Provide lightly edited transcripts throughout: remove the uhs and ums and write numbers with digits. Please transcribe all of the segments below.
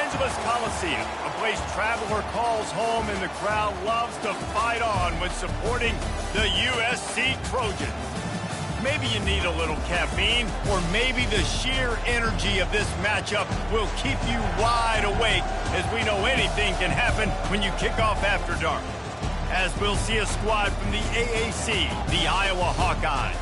Angeles Coliseum, a place traveler calls home and the crowd loves to fight on when supporting the USC Trojans. Maybe you need a little caffeine, or maybe the sheer energy of this matchup will keep you wide awake, as we know anything can happen when you kick off after dark. As we'll see a squad from the AAC, the Iowa Hawkeyes,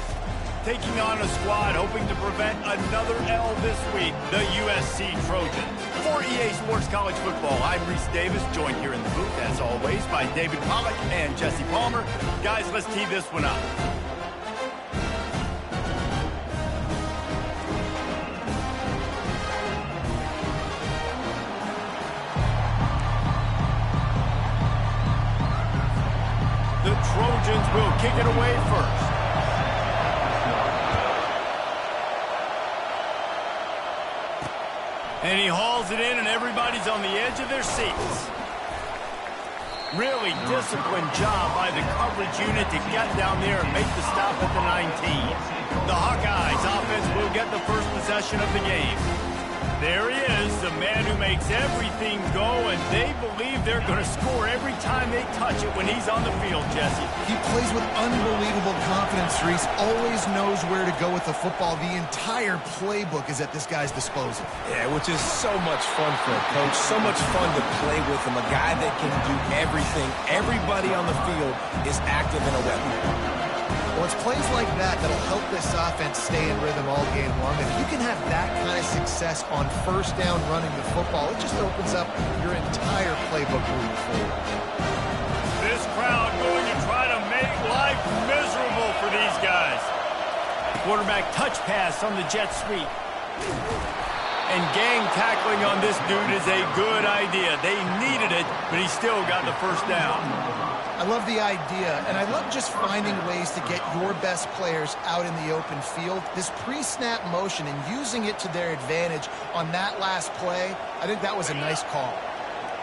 taking on a squad hoping to prevent another L this week, the USC Trojans. For EA Sports College Football, I'm Reese Davis, joined here in the booth, as always, by David Pollack and Jesse Palmer. Guys, let's tee this one up. The Trojans will kick it away first. And he hauls it in, and everybody's on the edge of their seats. Really disciplined job by the coverage unit to get down there and make the stop at the 19. The Hawkeyes offense will get the first possession of the game. There he is, the man who makes everything go, and they believe they're going to score every time they touch it when he's on the field, Jesse. He plays with unbelievable confidence, Reese. Always knows where to go with the football. The entire playbook is at this guy's disposal. Yeah, which is so much fun for a coach. So much fun to play with him. A guy that can do everything. Everybody on the field is active in a weapon. Well, it's plays like that that'll help this offense stay in rhythm all game long. If you can have that kind of success on first down running the football, it just opens up your entire playbook moving forward. This crowd going to try to make life miserable for these guys. Quarterback touch pass on the jet sweep. And gang tackling on this dude is a good idea. They needed it, but he still got the first down. I love the idea, and I love just finding ways to get your best players out in the open field. This pre-snap motion and using it to their advantage on that last play, I think that was a nice call.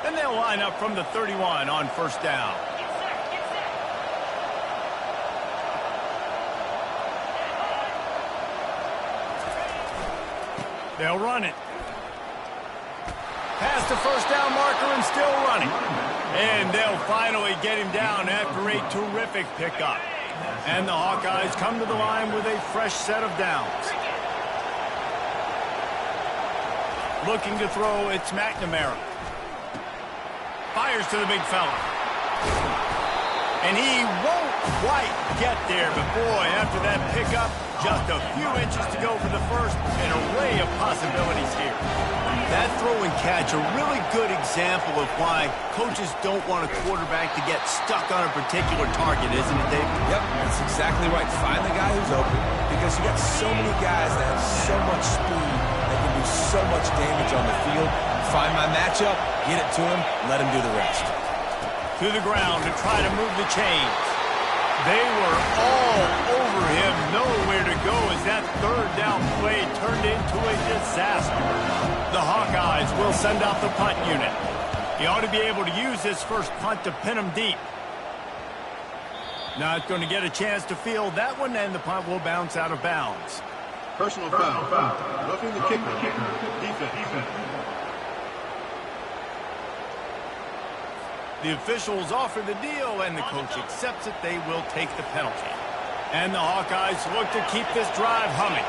And they'll line up from the 31 on first down. They'll run it. Past the first down marker and still running. And they'll finally get him down after a terrific pickup. And the Hawkeyes come to the line with a fresh set of downs. Looking to throw, it's McNamara. Fires to the big fella. And he won't quite get there, but boy, after that pickup, just a few inches to go for the first. An array of possibilities here. That throw and catch, a really good example of why coaches don't want a quarterback to get stuck on a particular target, isn't it, Dave? Yep, that's exactly right. Find the guy who's open, because you got so many guys that have so much speed that can do so much damage on the field. Find my matchup, get it to him, let him do the rest. To the ground to try to move the chains. They were all over him, nowhere to go as that third down play turned into a disaster. The Hawkeyes will send out the punt unit. He ought to be able to use this first punt to pin him deep. Not going to get a chance to field that one, and the punt will bounce out of bounds. Personal foul. Roughing the kicker. Defense. The officials offer the deal, and the coach accepts it. They will take the penalty. And the Hawkeyes look to keep this drive humming.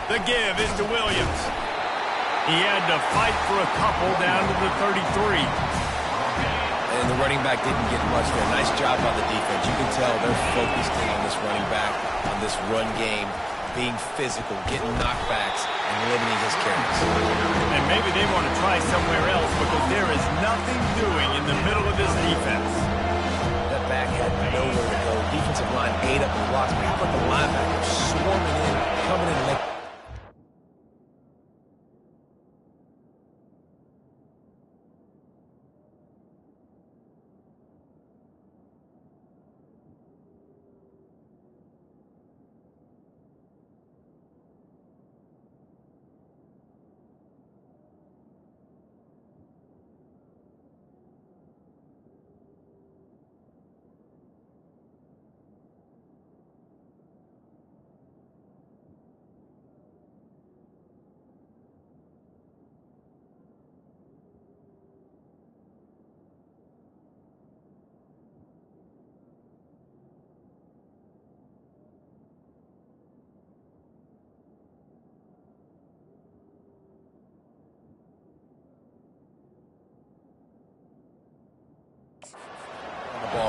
The give is to Williams. He had to fight for a couple down to the 33. And the running back didn't get much there. Nice job by the defense. You can tell they're focused in on this running back, on this run game, being physical, getting knockbacks, and limiting his carries. And maybe they want to try somewhere else because there is nothing doing in the middle of this defense. That back had nowhere to go. Defensive line ate up the blocks. But how about the linebackers swarming in, coming in and making...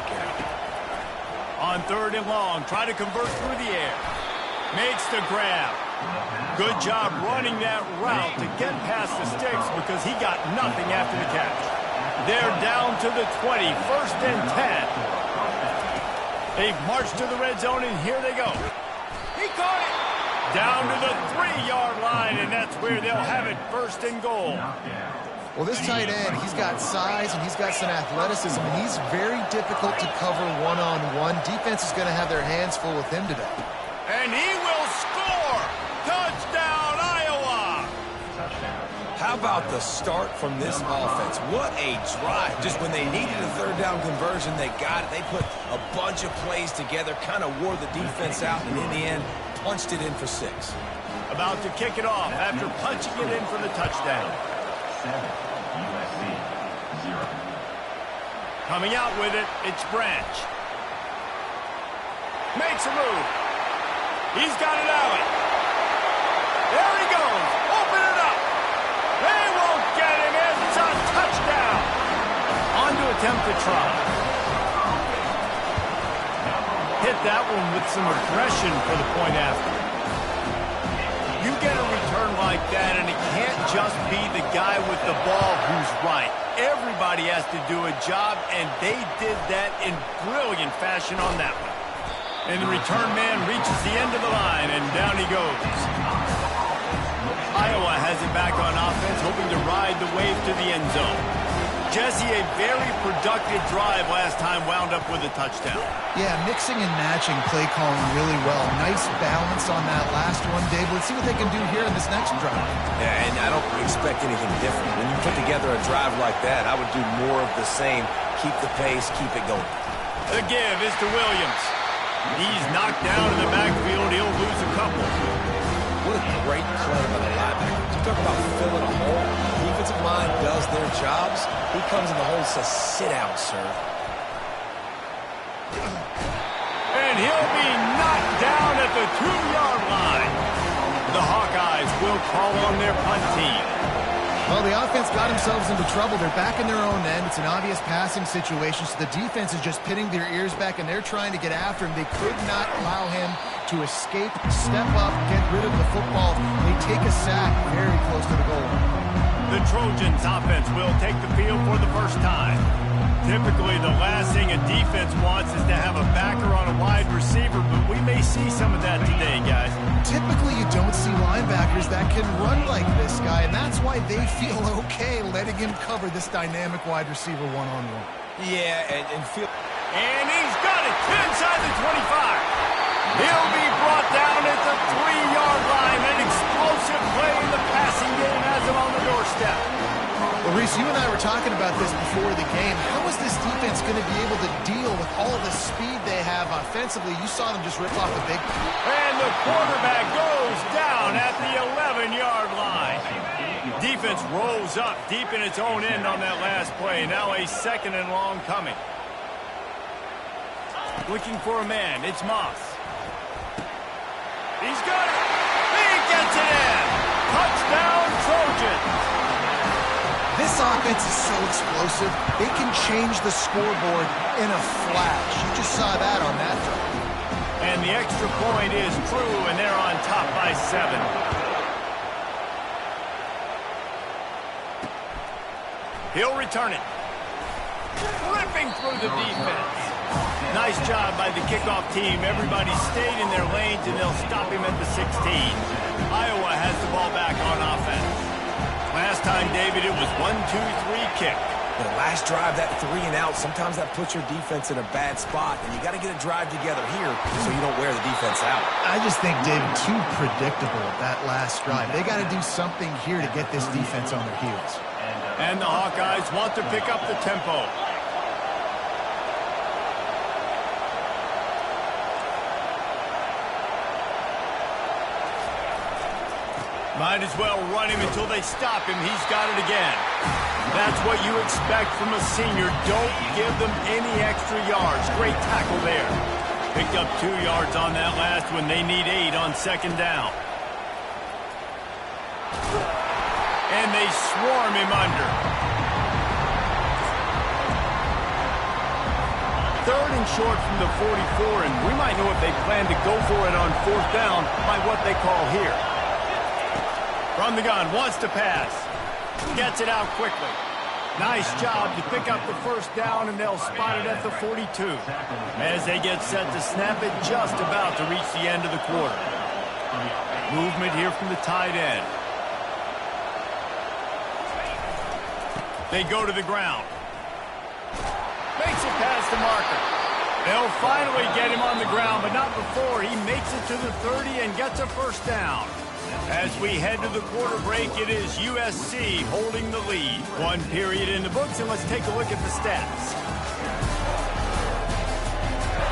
ball carrier. On 3rd and long, try to convert through the air. Makes the grab. Good job running that route to get past the sticks because he got nothing after the catch. They're down to the 20, 1st and 10. They've marched to the red zone, and here they go. He caught it. Down to the 3-yard line, and that's where they'll have it, 1st and goal. Well, this tight end, he's got size and he's got some athleticism, and he's very difficult to cover one-on-one. Defense is going to have their hands full with him today. And he will score! Touchdown, Iowa! How about the start from this offense? What a drive. Just when they needed a 3rd down conversion, they got it. They put a bunch of plays together, kind of wore the defense out, and in the end, punched it in for 6. About to kick it off after punching it in for the touchdown. 7, USC, 0. Coming out with it, it's Branch. Makes a move. He's got it out. There he goes. Open it up. They won't get him. It's a touchdown. On to attempt to try. Hit that one with some aggression for the point after. You get a return like that, and it can't just be the guy with the ball who's right. Everybody has to do a job, and they did that in brilliant fashion on that one. And the return man reaches the end of the line, and down he goes. Iowa has it back on offense, hoping to ride the wave to the end zone. Jesse, a very productive drive last time wound up with a touchdown. Yeah, mixing and matching play calling really well. Nice balance on that last one, Dave. Let's see what they can do here in this next drive. Yeah, and I don't expect anything different. When you put together a drive like that, I would do more of the same. Keep the pace, keep it going. The give is to Williams. He's knocked down in the backfield. He'll lose a couple. What a great play by the linebacker. You talk about filling a hole. The defensive line does their jobs. He comes in the hole and says, sit down, sir. And he'll be knocked down at the 2-yard line. The Hawkeyes will call on their punt team. Well, the offense got themselves into trouble. They're back in their own end. It's an obvious passing situation, so the defense is just pinning their ears back, and they're trying to get after him. They could not allow him to escape, step up, get rid of the football. They take a sack very close to the goal line. The Trojans offense will take the field for the first time. Typically, the last thing a defense wants is to have a backer on a wide receiver, but we may see some of that today, guys. Typically, you don't see linebackers that can run like this guy, and that's why they feel okay letting him cover this dynamic wide receiver one-on-one. Yeah, and feel... And he's got it inside the 25. He'll be brought down at the 3-yard line. An explosive play in the passing game has him on the doorstep. Well, Reese, you and I were talking about this before the game. How is this defense going to be able to deal with all the speed they have offensively? You saw them just rip off the big... And the quarterback goes down at the 11-yard line. Defense rolls up deep in its own end on that last play. Now a 2nd and long coming. Looking for a man. It's Moss. He's got it. He gets it in. Touchdown, Trojans. This offense is so explosive, they can change the scoreboard in a flash. You just saw that on that drive. And the extra point is true, and they're on top by 7. He'll return it. Ripping through the defense. Nice job by the kickoff team. Everybody stayed in their lanes, and they'll stop him at the 16. Iowa has the ball back on offense. Last time, David, it was 1-2-3 kick. The last drive, that 3 and out, sometimes that puts your defense in a bad spot, and you got to get a drive together here so you don't wear the defense out. I just think, David, too predictable that last drive. They got to do something here to get this defense on their heels. And the Hawkeyes want to pick up the tempo. Might as well run him until they stop him. He's got it again. That's what you expect from a senior. Don't give them any extra yards. Great tackle there. Picked up 2 yards on that last one. They need 8 on 2nd down. And they swarm him under. 3rd and short from the 44, and we might know if they plan to go for it on 4th down by what they call here. From the gun, wants to pass. Gets it out quickly. Nice job to pick up the 1st down, and they'll spot it at the 42. As they get set to snap it, just about to reach the end of the quarter. Movement here from the tight end. They go to the ground. Makes it past the marker. They'll finally get him on the ground, but not before he makes it to the 30 and gets a 1st down. As we head to the quarter break, it is USC holding the lead. 1 period in the books, and let's take a look at the stats.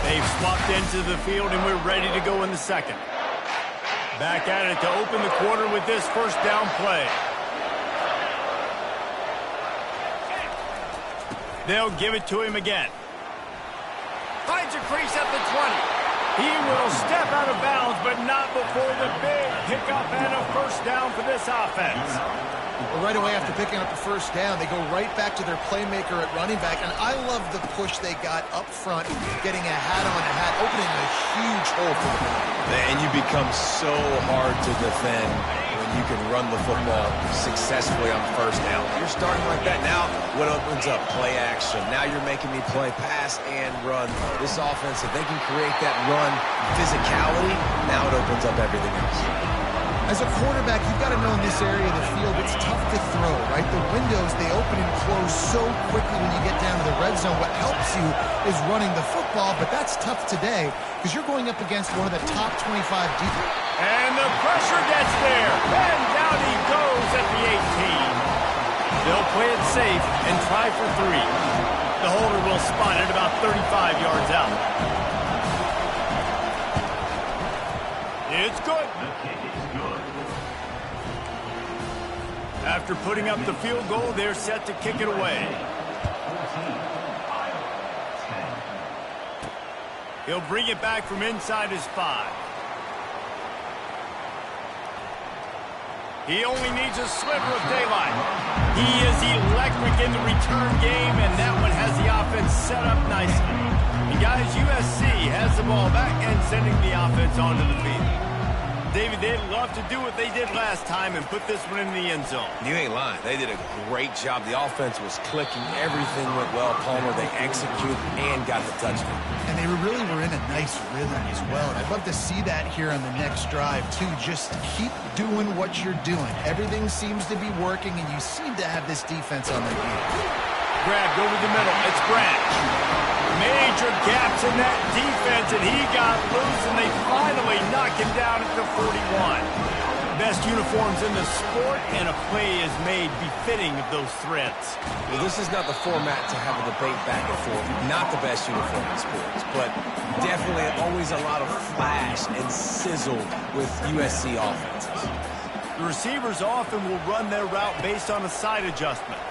They've swapped into the field, and we're ready to go in the 2nd. Back at it to open the quarter with this 1st down play. They'll give it to him again. Finds a crease at the 20. He will step out of bounds, but not before the big pickup and a 1st down for this offense. Well, right away after picking up the 1st down, they go right back to their playmaker at running back, and I love the push they got up front, getting a hat-on-a-hat, opening a huge hole for the ball. And you become so hard to defend when you can run the football successfully on 1st down. You're starting like that. Now, what opens up? Play action. Now you're making me play pass and run. This offense, if they can create that run physicality, now it opens up everything else. As a quarterback, you've got to know in this area of the field, it's tough to throw, right? The windows, they open and close so quickly when you get down to the red zone. What helps you is running the football, but that's tough today because you're going up against one of the top 25 defenses. And the pressure gets there. And down he goes at the 18. They'll play it safe and try for 3. The holder will spot it about 35 yards out. It's good. After putting up the field goal, they're set to kick it away. He'll bring it back from inside his 5. He only needs a sliver of daylight. He is electric in the return game, and that one has the offense set up nicely. And guys, USC has the ball back and sending the offense onto the field. David, they'd love to do what they did last time and put this one in the end zone. You ain't lying. They did a great job. The offense was clicking. Everything went well. Palmer, they executed and got the touchdown. And they really were in a nice rhythm as well. And I'd love to see that here on the next drive, too. Just keep doing what you're doing. Everything seems to be working, and you seem to have this defense on their heels. Grabbed over the middle. It's Branch. Major gaps in that defense, and he got loose, and they finally knock him down at the 41. Best uniforms in the sport, and a play is made befitting of those threats. Well, this is not the format to have a debate back and forth. Not the best uniform in sports, but definitely always a lot of flash and sizzle with USC offenses. The receivers often will run their route based on a side adjustment.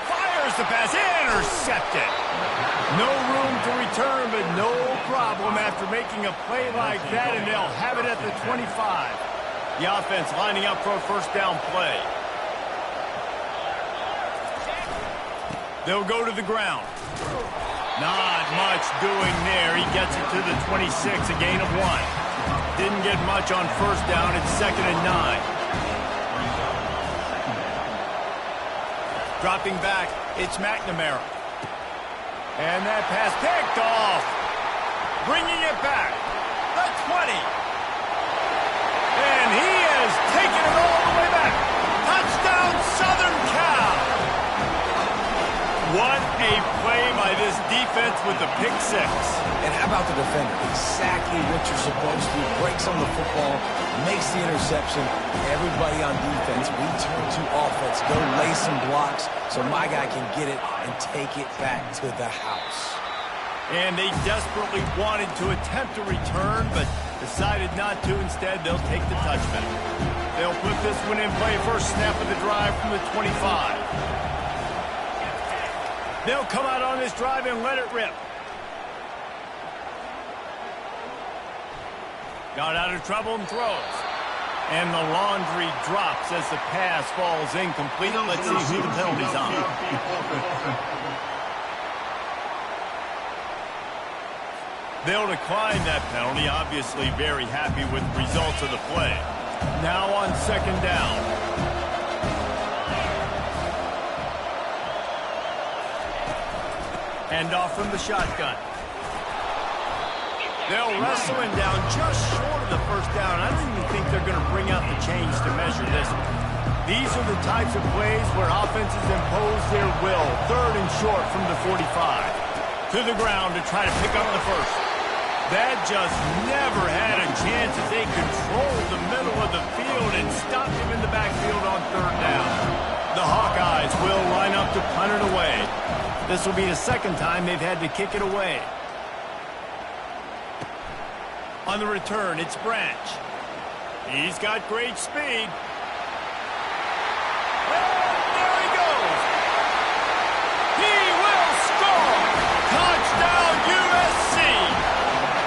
Fires the pass, intercepted. No room to return, but no problem after making a play like that, and they'll have it at the 25. The offense lining up for a 1st down play. They'll go to the ground. Not much doing there. He gets it to the 26, a gain of 1. Didn't get much on 1st down. It's 2nd and 9. Dropping back, it's McNamara. And that pass picked off. Bringing it back. The 20. And he has taken it all the way back. Touchdown, Southern Cal. What a play by this defense with the pick 6. And how about the defender? Exactly what you're supposed to. Breaks on the football, makes the interception. Everybody on defense, we turn to offense. Go lay some blocks so my guy can get it and take it back to the house. And they desperately wanted to attempt a return, but decided not to. Instead, they'll take the touchback. They'll put this one in play. First snap of the drive from the 25. They'll come out on this drive and let it rip. Got out of trouble and throws. And the laundry drops as the pass falls incomplete. Let's see who the penalty's on. They'll decline that penalty, obviously very happy with the results of the play. Now on second down. Hand off from the shotgun. They'll wrestle him down just short of the first down. I don't even think they're going to bring out the chains to measure this one. These are the types of plays where offenses impose their will. Third and short from the 45. To the ground to try to pick up the first. That just never had a chance as they controlled the middle of the field and stopped him in the backfield on third down. The Hawkeyes will line up to punt it away. This will be the second time they've had to kick it away. On the return, it's Branch. He's got great speed. And there he goes. He will score. Touchdown, USC.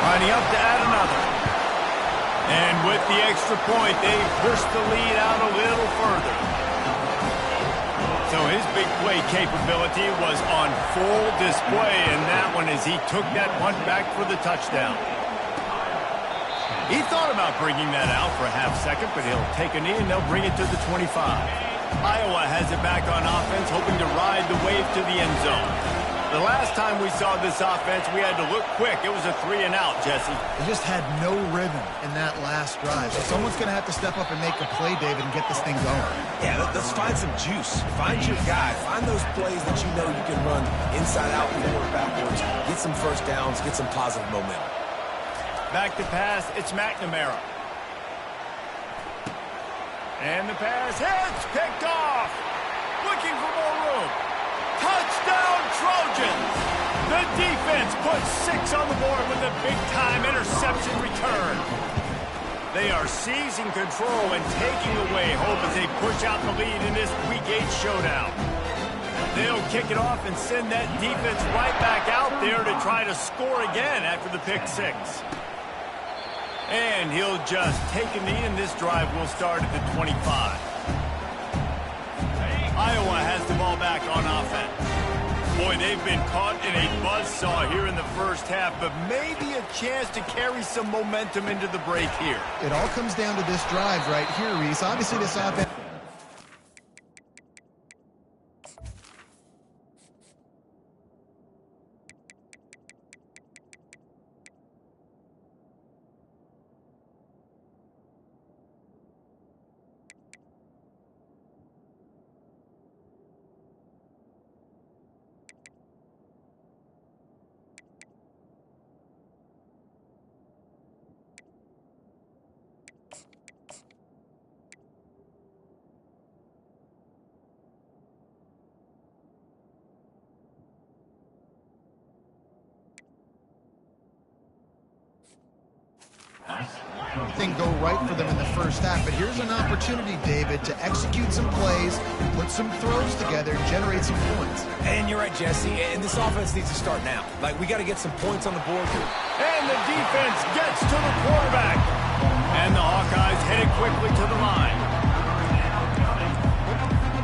Lining up to add another. And with the extra point, they pushed the lead out a little further. So his big play capability was on full display in that one as he took that punt back for the touchdown. He thought about bringing that out for a half second, but he'll take a knee and they'll bring it to the 25. Iowa has it back on offense, hoping to ride the wave to the end zone. The last time we saw this offense, we had to look quick. It was a 3-and-out, Jesse. They just had no rhythm in that last drive. So someone's going to have to step up and make a play, David, and get this thing going. Yeah, let's find some juice. Find your guy. Find those plays that you know you can run inside out, forward, backwards. Get some first downs. Get some positive momentum. Back to pass, it's McNamara. And the pass hits, picked off. Looking for more room. Touchdown, Trojans! The defense puts 6 on the board with a big-time interception return. They are seizing control and taking away hope as they push out the lead in this Week 8 showdown. They'll kick it off and send that defense right back out there to try to score again after the pick 6. And he'll just take a knee, and this drive will start at the 25. Iowa has the ball back on offense. Boy, they've been caught in a buzzsaw here in the first half, but maybe a chance to carry some momentum into the break here. It all comes down to this drive right here, Reese. Obviously, this offense... thing go right for them in the first half, but here's an opportunity, David, to execute some plays, put some throws together, and generate some points. And you're right, Jesse, and this offense needs to start now. Like, we got to get some points on the board here. And the defense gets to the quarterback. And the Hawkeyes headed quickly to the line.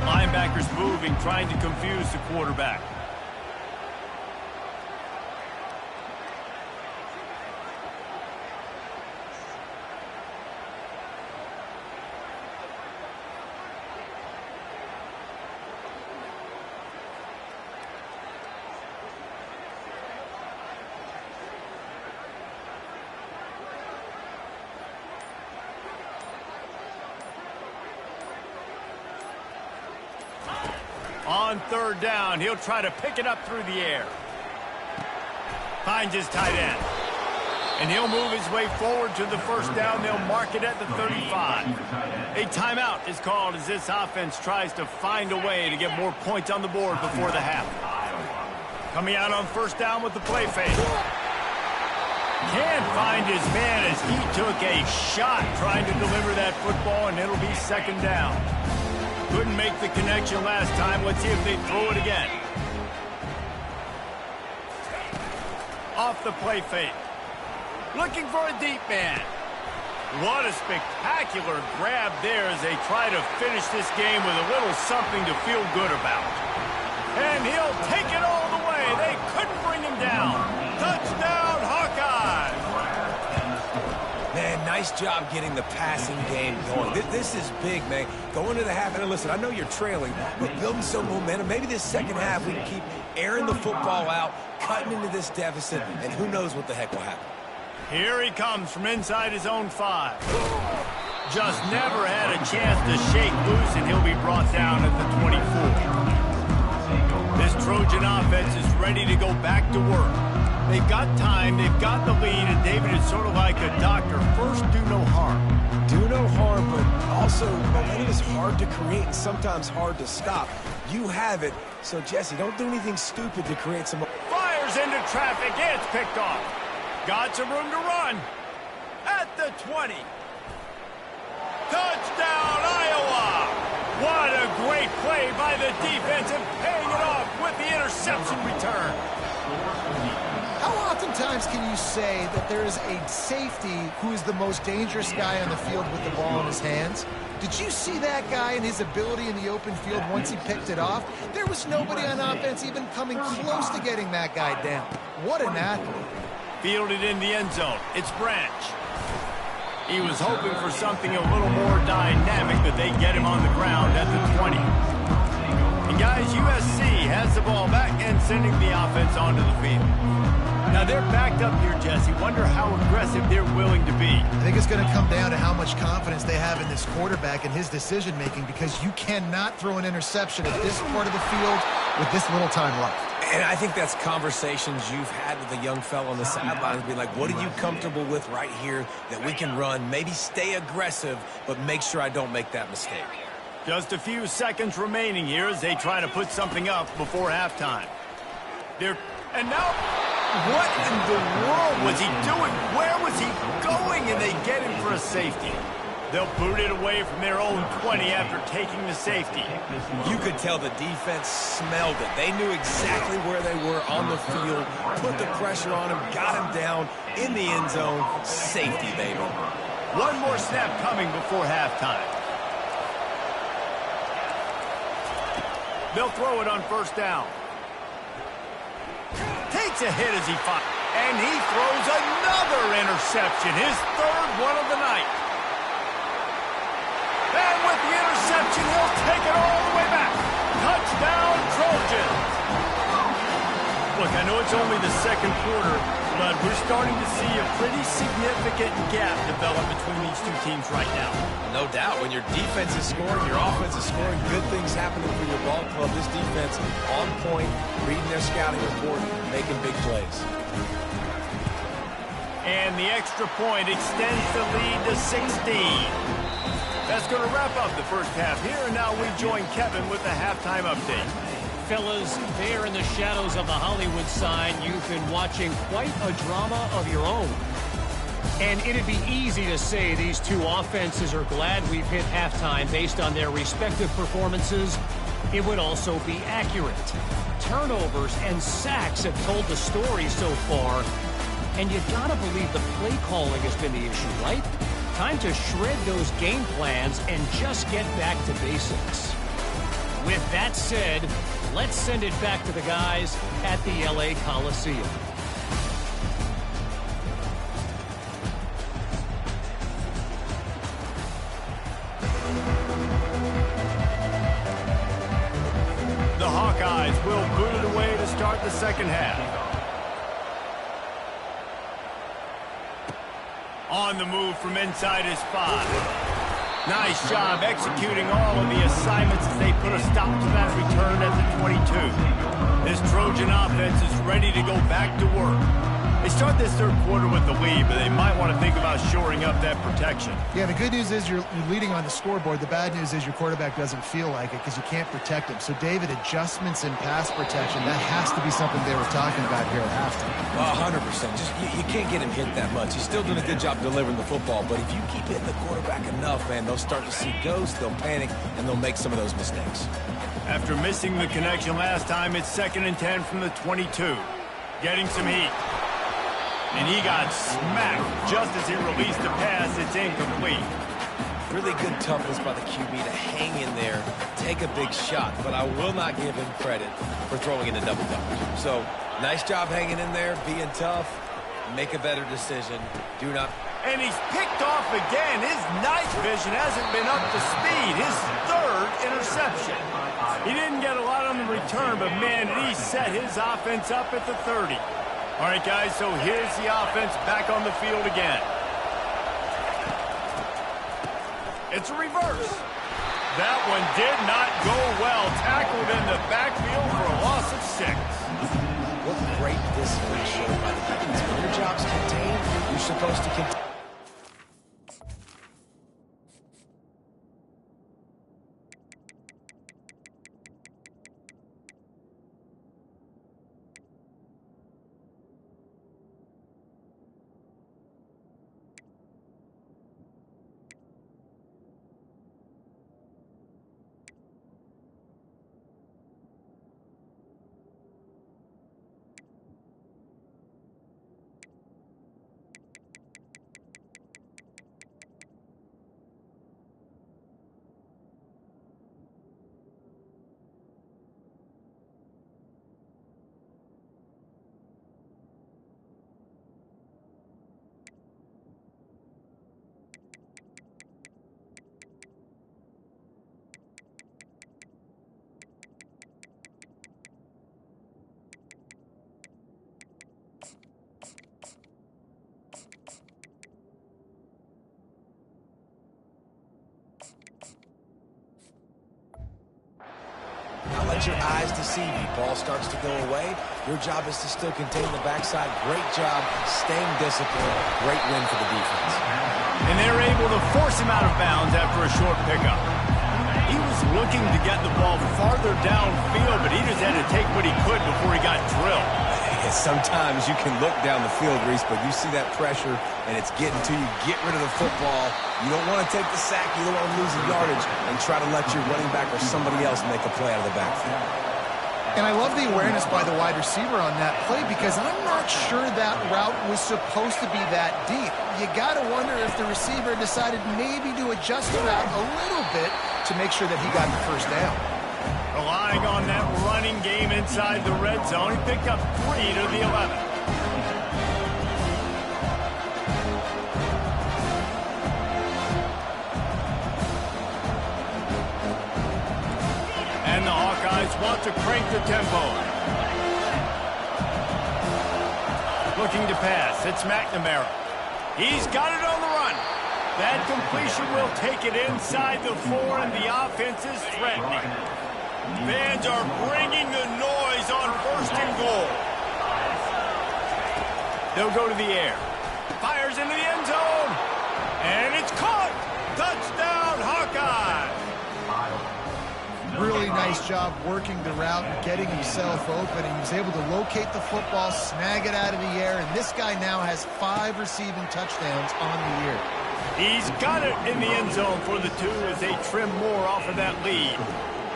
Linebackers moving, trying to confuse the quarterback. On third down, he'll try to pick it up through the air. Finds his tight end. And he'll move his way forward to the first down. They'll mark it at the 35. A timeout is called as this offense tries to find a way to get more points on the board before the half. Coming out on first down with the play fake. Can't find his man as he took a shot trying to deliver that football, and it'll be second down. Couldn't make the connection last time. Let's see if they throw it again. Off the play fake. Looking for a deep man. What a spectacular grab there as they try to finish this game with a little something to feel good about. And he'll take it all the way. They couldn't bring him down. Touchdown, Hawkeyes! Nice job getting the passing game going. This is big, man. Go into the half, and listen, I know you're trailing, but building some momentum. Maybe this second half we can keep airing the football out, cutting into this deficit, and who knows what the heck will happen. Here he comes from inside his own 5. Just never had a chance to shake loose, and he'll be brought down at the 24. This Trojan offense is ready to go back to work. They've got time, they've got the lead, and David is sort of like a doctor. First, do no harm. Do no harm, but also momentum is hard to create and sometimes hard to stop. You have it, so Jesse, don't do anything stupid to create some... Fires into traffic, it's picked off. Got some room to run. At the 20. Touchdown, Iowa! What a great play by the defense and paying it off with the interception return. How oftentimes can you say that there is a safety who is the most dangerous guy on the field with the ball in his hands? Did you see that guy and his ability in the open field once he picked it off? There was nobody on offense even coming close to getting that guy down. What an athlete. Fielded in the end zone. It's Branch. He was hoping for something a little more dynamic, but they get him on the ground at the 20. And guys, USC has the ball back and sending the offense onto the field. Now they're backed up here, Jesse. Wonder how aggressive they're willing to be. I think it's going to come down to how much confidence they have in this quarterback and his decision-making, because you cannot throw an interception at this part of the field with this little time left. And I think that's conversations you've had with a young fellow on the sidelines, be like, what are you comfortable with right here that we can run? Maybe stay aggressive, but make sure I don't make that mistake. Just a few seconds remaining here as they try to put something up before halftime. And now, what in the world was he doing? Where was he going? And they get him for a safety. They'll boot it away from their own 20 after taking the safety. You could tell the defense smelled it. They knew exactly where they were on the field, put the pressure on him, got him down in the end zone. Safety, baby. One more snap coming before halftime. They'll throw it on first down. Takes a hit as he fires. And he throws another interception, his third one of the night. And with the interception, he'll take it all the way back. Touchdown, Trojans. Look, I know it's only the second quarter, but we're starting to see a pretty significant gap develop between these two teams right now. No doubt. When your defense is scoring, your offense is scoring, good things happening for your ball club. This defense on point, reading their scouting report, making big plays. And the extra point extends the lead to 16. That's going to wrap up the first half here, and now we join Kevin with the halftime update. Fellas, there in the shadows of the Hollywood sign, you've been watching quite a drama of your own. And it'd be easy to say these two offenses are glad we've hit halftime based on their respective performances. It would also be accurate. Turnovers and sacks have told the story so far. And you gotta believe the play calling has been the issue, right? Time to shred those game plans and just get back to basics. With that said, let's send it back to the guys at the LA Coliseum. The Hawkeyes will boot it away to start the second half. On the move from inside his 5. Nice job executing all of the assignments as they put a stop to that return at the 22. This Trojan offense is ready to go back to work. They start this third quarter with the lead, but they might want to think about shoring up that protection. Yeah, the good news is you're leading on the scoreboard. The bad news is your quarterback doesn't feel like it because you can't protect him. So, David, adjustments in pass protection, that has to be something they were talking about here at halftime. 100%. Just you can't get him hit that much. He's still doing a good job delivering the football, but if you keep hitting the quarterback enough, man, they'll start to see ghosts, they'll panic, and they'll make some of those mistakes. After missing the connection last time, it's 2nd and 10 from the 22. Getting some heat. And he got smacked just as he released the pass. It's incomplete. Really good toughness by the QB to hang in there, take a big shot, but I will not give him credit for throwing in the double coverage. So, nice job hanging in there, being tough, make a better decision. Do not And he's picked off again. His night vision hasn't been up to speed. His third interception. He didn't get a lot on the return, but, man, he set his offense up at the 30. All right, guys, so here's the offense back on the field again. It's a reverse. That one did not go well. Tackled in the backfield for a loss of 6. What great discipline showed by the defense. When your job's contained, you're supposed to contain. Now let your eyes deceive you. Ball starts to go away. Your job is to still contain the backside. Great job staying disciplined. Great win for the defense. And they're able to force him out of bounds after a short pickup. He was looking to get the ball farther downfield, but he just had to take what he could before he got drilled. Sometimes you can look down the field, Reese, but you see that pressure, and it's getting to you. Get rid of the football. You don't want to take the sack. You don't want to lose the yardage and try to let your running back or somebody else make a play out of the backfield. And I love the awareness by the wide receiver on that play because I'm not sure that route was supposed to be that deep. You got to wonder if the receiver decided maybe to adjust the route a little bit to make sure that he got the first down. Relying on that running game inside the red zone, he picked up 3 to the 11. And the Hawkeyes want to crank the tempo. Looking to pass. It's McNamara. He's got it on the run. That completion will take it inside the 4, and the offense is threatening. Fans are bringing the noise on 1st and goal. They'll go to the air. Fires into the end zone. And it's caught. Touchdown, Hawkeye. Really nice job working the route and getting himself open. He was able to locate the football, snag it out of the air, and this guy now has 5 receiving touchdowns on the year. He's got it in the end zone for the 2 as they trim more off of that lead.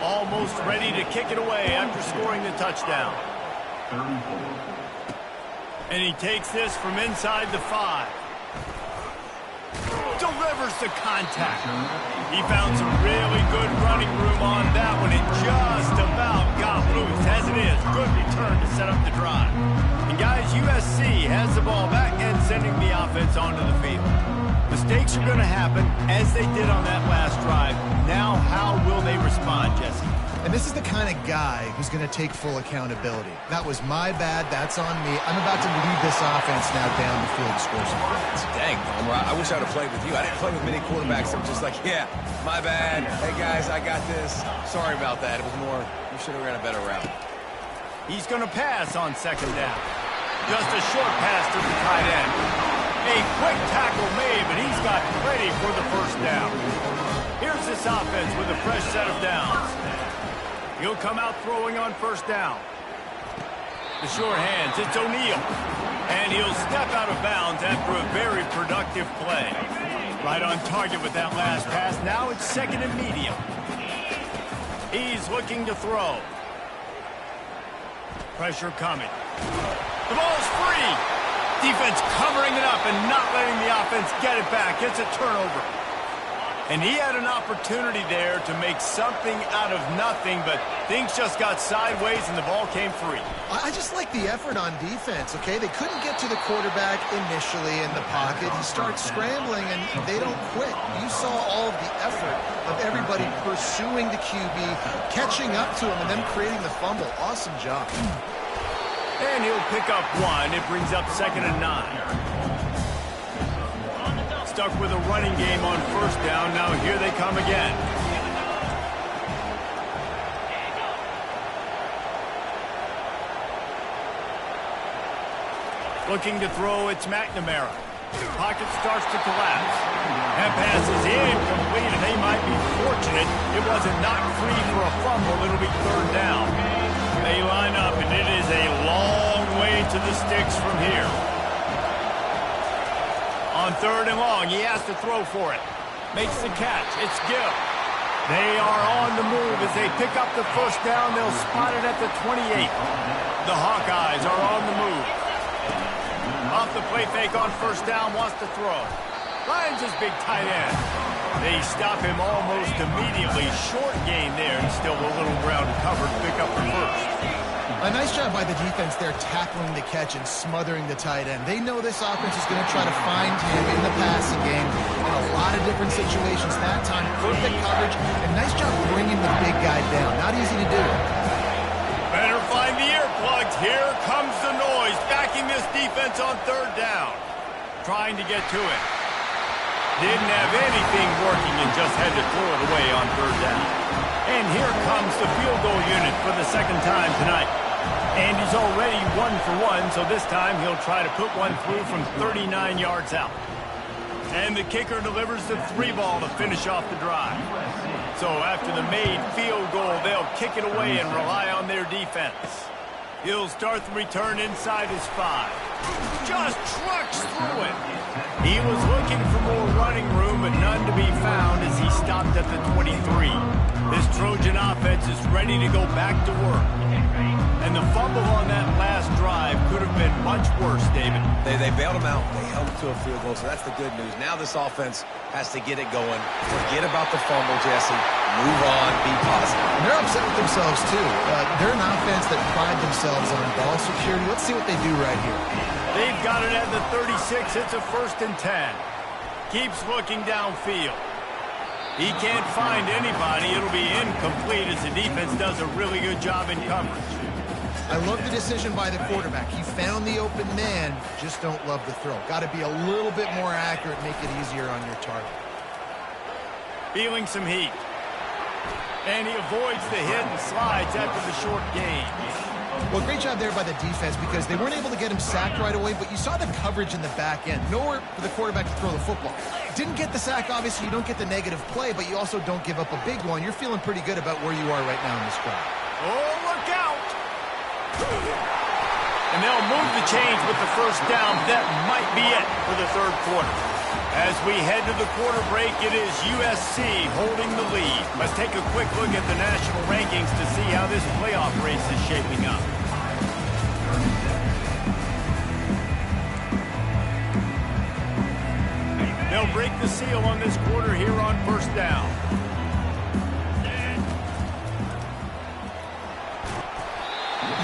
Almost ready to kick it away after scoring the touchdown. And he takes this from inside the 5. Delivers the contact. He found some really good running room on that one. It just about got loose. As it is, good return to set up the drive. And guys, USC has the ball back and sending the offense onto the field. Mistakes are going to happen as they did on that last drive. Now, how will they respond, Jesse? And this is the kind of guy who's going to take full accountability. That was my bad. That's on me. I'm about to lead this offense now down the field to score some points. Dang, Homer, I wish I would have played with you. I didn't play with many quarterbacks that were just like, yeah, my bad. Hey, guys, I got this. Sorry about that. It was more, you should have ran a better route. He's going to pass on 2nd down. Just a short pass to the tight end. A quick tackle made, but he's got plenty for the 1st down. Here's this offense with a fresh set of downs. He'll come out throwing on 1st down. The short hands, it's O'Neal. And he'll step out of bounds after a very productive play. Right on target with that last pass. Now it's 2nd and medium. He's looking to throw. Pressure coming. The ball's free. Defense covering it up and not letting the offense get it back. It's a turnover. And he had an opportunity there to make something out of nothing, but things just got sideways and the ball came free. I just like the effort on defense, okay? They couldn't get to the quarterback initially in the pocket. He starts scrambling, and they don't quit. You saw all of the effort of everybody pursuing the QB, catching up to him, and then creating the fumble. Awesome job. And he'll pick up one. It brings up 2nd and 9. Stuck with a running game on 1st down. Now here they come again. Looking to throw, it's McNamara. Pocket starts to collapse. That pass is incomplete, and they might be fortunate it wasn't knocked free for a fumble. It'll be 3rd down. They line up, and it is a long way to the sticks from here. On 3rd and long, he has to throw for it. Makes the catch. It's Gill. They are on the move as they pick up the 1st down. They'll spot it at the 28. The Hawkeyes are on the move. Off the play fake on 1st down, wants to throw. Finds his big tight end. They stop him almost immediately. Short gain there, and still a little ground covered to pick up the 1st. A nice job by the defense there tackling the catch and smothering the tight end. They know this offense is going to try to find him in the passing game in a lot of different situations. That time, perfect coverage, and nice job bringing the big guy down. Not easy to do. Better find the earplugs. Here comes the noise, backing this defense on 3rd down. Trying to get to it. Didn't have anything working and just had to throw it away on 3rd down. And here comes the field goal unit for the 2nd time tonight. And he's already 1 for 1, so this time he'll try to put one through from 39 yards out. And the kicker delivers the 3 ball to finish off the drive. So after the made field goal, they'll kick it away and rely on their defense. He'll start the return inside his 5. Just trucks through it. He was looking for more running room, but none to be found as he stopped at the 23. This Trojan offense is ready to go back to work. And the fumble on that last drive could have been much worse, David. They bailed him out. They held him to a field goal, so that's the good news. Now this offense has to get it going. Forget about the fumble, Jesse. Move on. Be positive. And they're upset with themselves, too. They're an offense that pride themselves on ball security. Let's see what they do right here. They've got it at the 36. It's a 1st and 10. Keeps looking downfield. He can't find anybody. It'll be incomplete as the defense does a really good job in coverage. I love the decision by the quarterback. He found the open man, just don't love the throw. Got to be a little bit more accurate, make it easier on your target. Feeling some heat. And he avoids the hit and slides after the short gain. Well, great job there by the defense because they weren't able to get him sacked right away, but you saw the coverage in the back end. Nowhere for the quarterback to throw the football. Didn't get the sack, obviously. You don't get the negative play, but you also don't give up a big one. You're feeling pretty good about where you are right now in this drive. Oh, look out! And they'll move the chains with the 1st down. That might be it for the 3rd quarter. As we head to the quarter break, it is USC holding the lead. Let's take a quick look at the national rankings to see how this playoff race is shaping up. They'll break the seal on this quarter here on 1st down.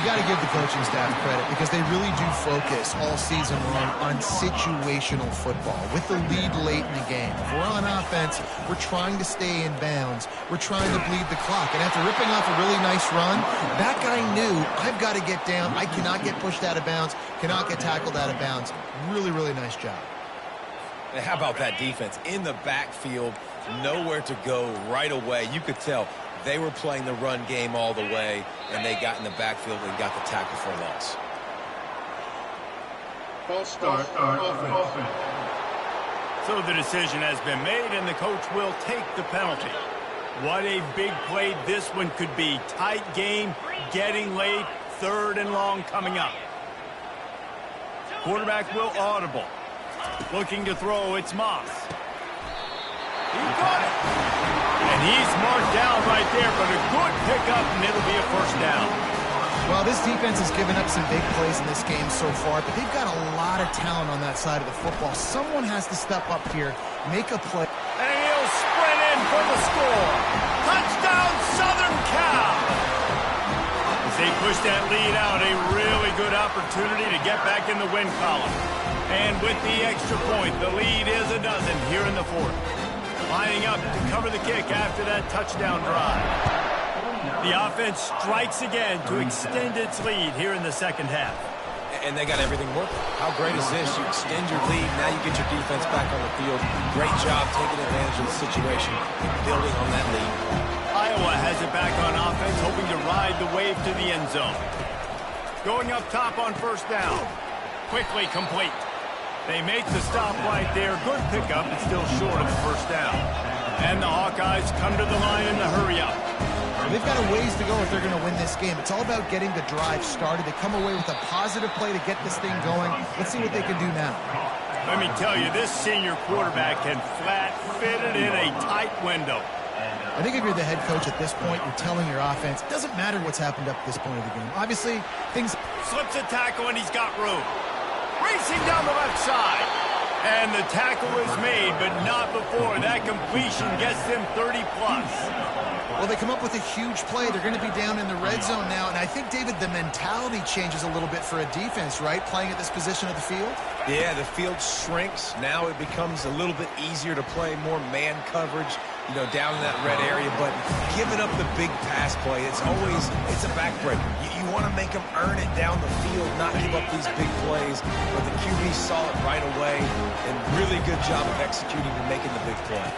You got to give the coaching staff credit because they really do focus all season long on situational football with the lead late in the game. If we're on offense, we're trying to stay in bounds. We're trying to bleed the clock. And after ripping off a really nice run, that guy knew, I've got to get down. I cannot get pushed out of bounds, cannot get tackled out of bounds. Really, really nice job. And how about that defense? In the backfield, nowhere to go right away. You could tell they were playing the run game all the way, and they got in the backfield and got the tackle for a loss. False start. Offense. So the decision has been made, and the coach will take the penalty. What a big play this one could be. Tight game, getting late, 3rd and long coming up. Quarterback will audible. Looking to throw, it's Moss. He got it. And he's marked down right there, but a good pickup, and it'll be a 1st down. Well, this defense has given up some big plays in this game so far, but they've got a lot of talent on that side of the football. Someone has to step up here, make a play. And he'll sprint for the score. Touchdown, Southern Cal! As they push that lead out, a really good opportunity to get back in the win column. And with the extra point, the lead is a dozen here in the fourth. Lining up to cover the kick after that touchdown drive. The offense strikes again to extend its lead here in the second half. And they got everything working. How great is this? You extend your lead, now you get your defense back on the field. Great job taking advantage of the situation and building on that lead. Iowa has it back on offense, hoping to ride the wave to the end zone. Going up top on first down. Quickly complete. They make the stop right there. Good pickup, but still short of the first down. And the Hawkeyes come to the line in the hurry up. They've got a ways to go if they're going to win this game. It's all about getting the drive started. They come away with a positive play to get this thing going. Let's see what they can do now. Let me tell you, this senior quarterback can flat fit it in a tight window. I think if you're the head coach at this point, you're telling your offense, it doesn't matter what's happened up to this point of the game. Obviously, things... Slips a tackle and he's got room. Racing down the left side. And the tackle is made, but not before that completion gets them 30-plus. Well, they come up with a huge play. They're going to be down in the red zone now. And I think, David, the mentality changes a little bit for a defense, right? Playing at this position of the field? Yeah, the field shrinks. Now it becomes a little bit easier to play more man coverage, you know, down in that red area. But giving up the big pass play, it's a backbreaker. You want to make them earn it down the field, not give up these big plays. But the QB saw it right away, and really good job of executing and making the big play.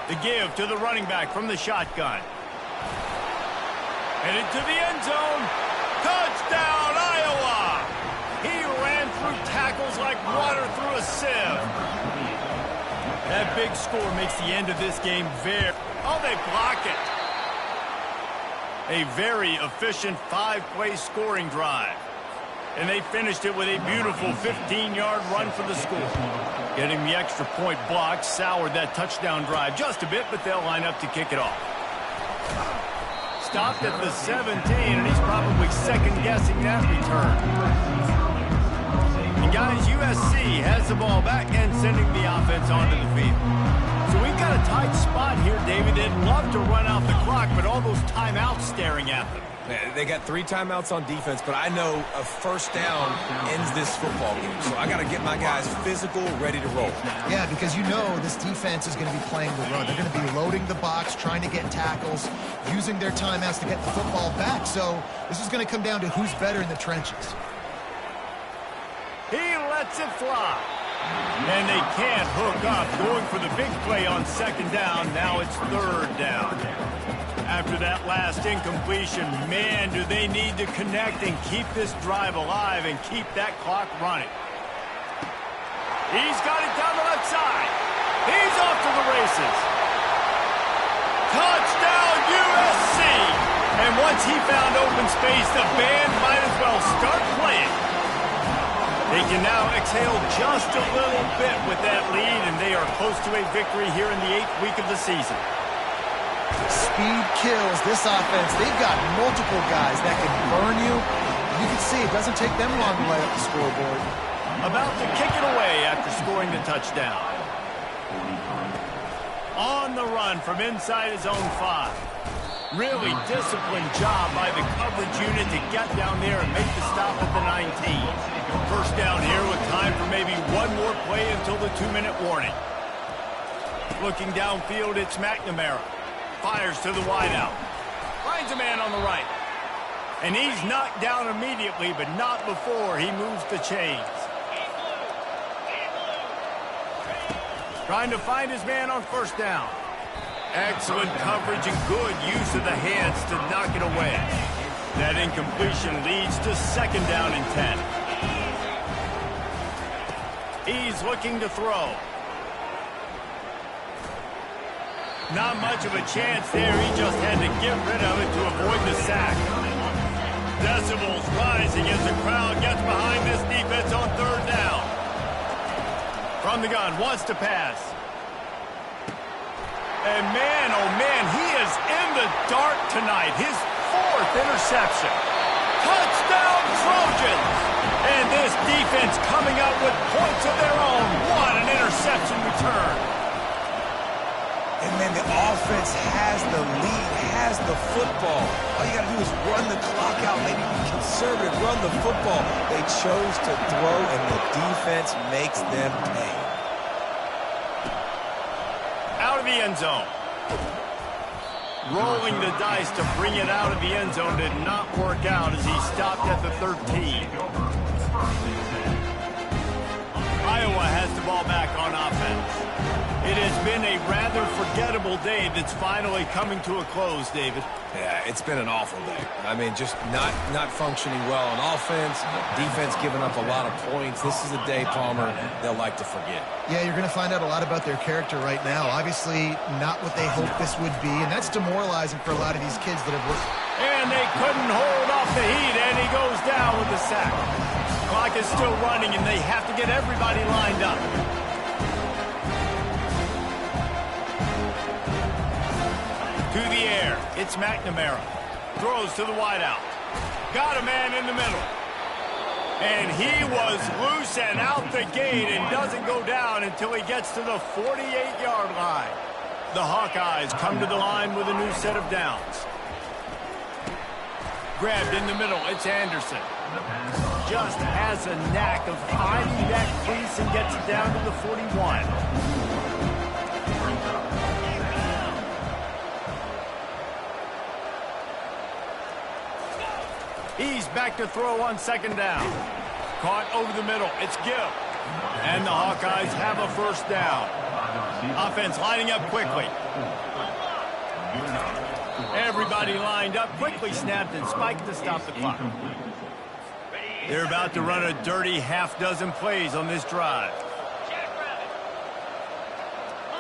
The give to the running back from the shotgun. Headed to the end zone. Touchdown, Iowa! He ran through tackles like water through a sieve. That big score makes the end of this game very... Oh, they block it. A very efficient 5-play scoring drive. And they finished it with a beautiful 15-yard run for the score. Getting the extra point block soured that touchdown drive just a bit, but they'll line up to kick it off. Stopped at the 17, and he's probably second-guessing that return. And guys, USC has the ball back and sending the offense onto the field. So we've got a tight spot here, David. They'd love to run out the clock, but all those timeouts staring at them. They got 3 timeouts on defense, but I know a first down ends this football game. So I got to get my guys physical, ready to roll. Yeah, because you know this defense is going to be playing the run. They're going to be loading the box, trying to get tackles, using their timeouts to get the football back. So this is going to come down to who's better in the trenches. He lets it fly. And they can't hook up. Going for the big play on second down. Now it's third down. After that last incompletion, man, do they need to connect and keep this drive alive and keep that clock running. He's got it down the left side. He's off to the races. Touchdown, USC! And once he found open space, the band might as well start playing. They can now exhale just a little bit with that lead, and they are close to a victory here in the 8th week of the season. Speed kills this offense. They've got multiple guys that can burn you. You can see it doesn't take them long to light up the scoreboard. About to kick it away after scoring the touchdown. On the run from inside his own 5. Really disciplined job by the coverage unit to get down there and make the stop at the 19. First down here with time for maybe one more play until the 2-minute warning. Looking downfield, it's McNamara. Fires to the wideout. Finds a man on the right. And he's knocked down immediately, but not before he moves the chains. Trying to find his man on first down. Excellent coverage and good use of the hands to knock it away. That incompletion leads to second down and 10. He's looking to throw. Not much of a chance there. He just had to get rid of it to avoid the sack. Decibels rising as the crowd gets behind this defense on third down. From the gun, wants to pass. And man, oh man, he is in the dark tonight. His 4th interception. Touchdown, Trojans! And this defense coming up with points of their own. What an interception return. And, man, the offense has the lead, has the football. All you got to do is run the clock out, maybe be conservative, run the football. They chose to throw, and the defense makes them pay. Out of the end zone. Rolling the dice to bring it out of the end zone did not work out as he stopped at the 13. Iowa has the ball back on offense. It has been a rather forgettable day that's finally coming to a close, David. Yeah, it's been an awful day. I mean, just not functioning well on offense, defense giving up a lot of points. This is a day, Palmer, they'll like to forget. Yeah, you're going to find out a lot about their character right now. Obviously, not what they hoped this would be, and that's demoralizing for a lot of these kids that have worked. And they couldn't hold off the heat, and he goes down with the sack. Clock is still running, and they have to get everybody lined up. To the air, it's McNamara. Throws to the wideout. Got a man in the middle. And he was loose and out the gate and doesn't go down until he gets to the 48-yard line. The Hawkeyes come to the line with a new set of downs. Grabbed in the middle, it's Anderson. Just has a knack of finding that crease and gets it down to the 41. He's back to throw on second down. Caught over the middle. It's Gill. And the Hawkeyes have a first down. Offense lining up quickly. Everybody lined up, quickly snapped and spiked to stop the clock. They're about to run a dirty half-dozen plays on this drive.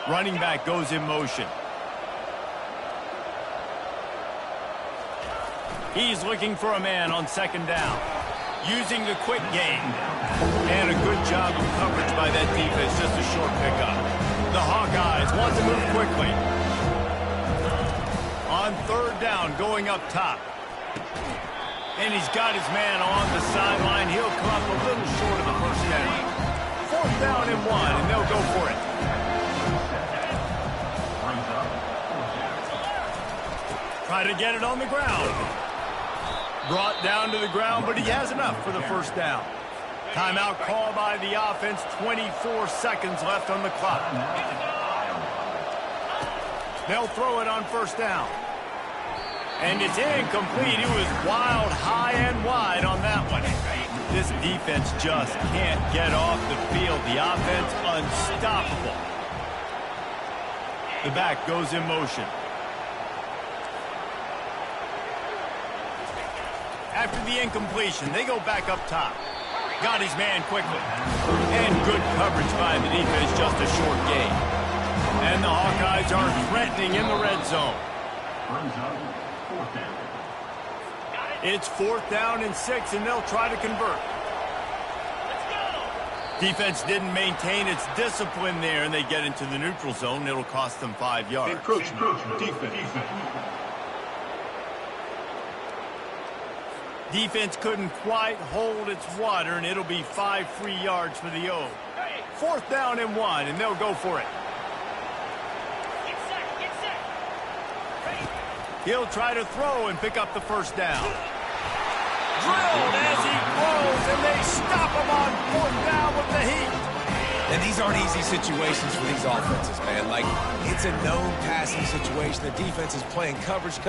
Running back goes in motion. He's looking for a man on second down. Using the quick game. And a good job of coverage by that defense. Just a short pickup. The Hawkeyes want to move quickly. On third down, going up top. And he's got his man on the sideline. He'll come up a little short of the first down. Fourth down and 1, and they'll go for it. Try to get it on the ground. Brought down to the ground, but he has enough for the first down. Timeout call by the offense. 24 seconds left on the clock. They'll throw it on first down. And it's incomplete. It was wild, high and wide on that one. This defense just can't get off the field. The offense unstoppable. The back goes in motion. After the incompletion, they go back up top. Got his man quickly. And good coverage by the defense, just a short gain. And the Hawkeyes are threatening in the red zone. It's fourth down and 6, and they'll try to convert. Defense didn't maintain its discipline there, and they get into the neutral zone. It'll cost them 5 yards. Encroachment. Defense. Defense couldn't quite hold its water, and it'll be 5 free yards for the O. Fourth down and 1, and they'll go for it. He'll try to throw and pick up the first down. Drilled as he throws, and they stop him on fourth down with the heat. And these aren't easy situations for these offenses, man. Like, it's a known passing situation. The defense is playing coverage.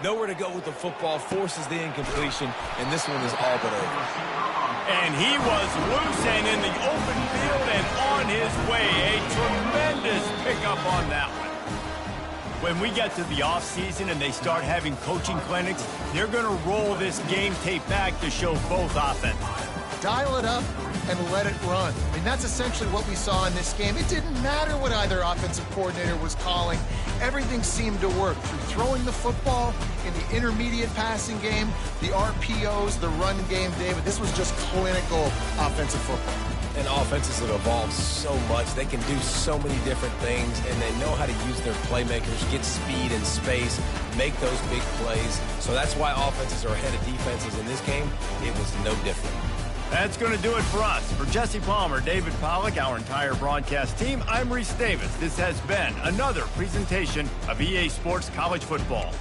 Nowhere to go with the football, forces the incompletion, and this one is all but over. And he was loose and in the open field and on his way. A tremendous pickup on that one. When we get to the offseason and they start having coaching clinics, they're going to roll this game tape back to show both offenses. Dial it up and let it run. I mean, that's essentially what we saw in this game. It didn't matter what either offensive coordinator was calling. Everything seemed to work through throwing the football in the intermediate passing game, the RPOs, the run game, David. This was just clinical offensive football. And offenses have evolved so much. They can do so many different things, and they know how to use their playmakers, get speed and space, make those big plays. So that's why offenses are ahead of defenses in this game. It was no different. That's going to do it for us. For Jesse Palmer, David Pollack, our entire broadcast team, I'm Reese Davis. This has been another presentation of EA Sports College Football.